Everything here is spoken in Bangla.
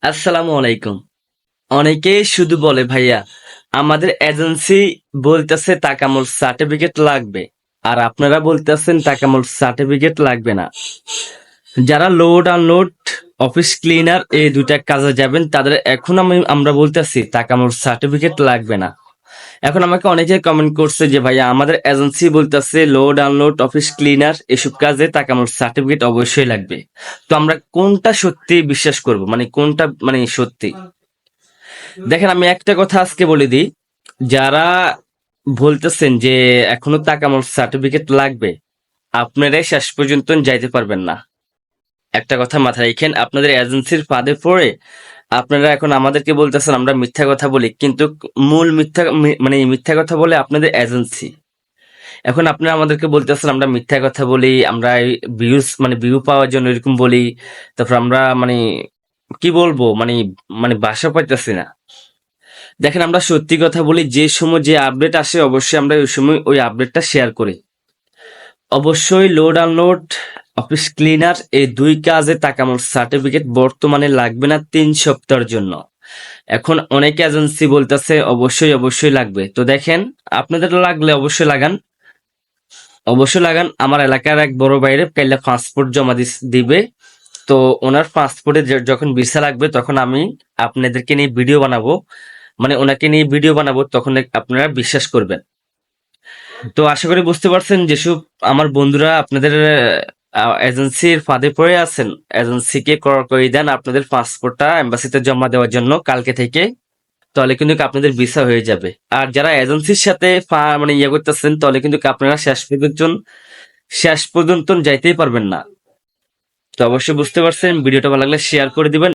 আসসালামু আলাইকুম। অনেকেই শুধু বলে ভাইয়া আমাদের এজেন্সি বলতেছে তাকামুল সার্টিফিকেট লাগবে, আর আপনারা বলতেছেন তাকামুল সার্টিফিকেট লাগবে না। যারা লোড আনলোড অফিস ক্লিনার এই দুইটা কাজে যাবেন তাদের এখন আমরা বলতেছি তাকামুল সার্টিফিকেট লাগবে না। এখন আমাকে অনেকে কমেন্ট করছে যে ভাইয়া আমাদের এজেন্সি বলতেছে লোড আনলোড অফিস ক্লিনার এসব কাজে তাকামুল সার্টিফিকেট অবশ্যই লাগবে। তো আমরা কোনটা সত্যি বিশ্বাস করব, মানে কোনটা মানে সত্যি? দেখেন, আমি একটা কথা আজকে বলে দিই, যারা বলতেছেন যে এখনো তাকামুল সার্টিফিকেট লাগবে, আপনারাই শেষ পর্যন্ত যাইতে পারবেন না। একটা কথা মাথায় রাখেন, আপনাদের এজেন্সির ফাঁদে পড়ে আপনারা এখন আমাদেরকে বলতেছেন আমরা মিথ্যা কথা বলি, কিন্তু মূল মানে মিথ্যা কথা বলে আপনাদের এজেন্সি। এখন আপনারা আমাদেরকে বলতেছেন আমরা মিথ্যা কথা বলি, আমরা ভিউজ মানে ভিউ পাওয়ার জন্য এরকম বলি। তারপর আমরা মানে কি বলবো, মানে মানে বাসা পাইতেছি না। দেখেন, আমরা সত্যি কথা বলি, যে সময় যে আপডেট আসে অবশ্যই আমরা ওই সময় ওই আপডেটটা শেয়ার করি। অবশ্যই লোড আনলোড অফিস ক্লিনার এই দুই কাজে তাকামুল সার্টিফিকেট বর্তমানে লাগবে না 3 সপ্তাহের জন্য। এখন অনেক এজেন্সি বলতেছে অবশ্যই অবশ্যই লাগবে। তো দেখেন, আপনাদের লাগলে অবশ্যই লাগান, অবশ্যই লাগান। আমার এলাকার এক বড় ভাইরে কাইল্লা পাসপোর্ট জমা দিবে। তো ওনার পাসপোর্টে যখন ভিসা লাগবে তখন আমি আপনাদেরকে নিয়ে ভিডিও বানাবো, মানে ওনাকে নিয়ে ভিডিও বানাবো, তখন আপনারা বিশ্বাস করবেন। তো আশা করি বুঝতে পারছেন, যেসব আমার বন্ধুরা আপনাদের এজেন্সির ফাঁদে পড়ে আছেন, এজেন্সিকে কল করে দেন আপনাদের পাসপোর্টটা এম্বাসিতে জমা দেওয়ার জন্য কালকে থেকে, তাহলে কিন্তু আপনাদের ভিসা হয়ে যাবে। আর যারা এজেন্সির সাথে মানে ইয়ে করতেছেন, তাহলে কিন্তু আপনারা শেষ পর্যন্ত যাইতেই পারবেন না। তো অবশ্যই বুঝতে পারছেন, ভিডিওটা ভালো লাগলে শেয়ার করে দিবেন।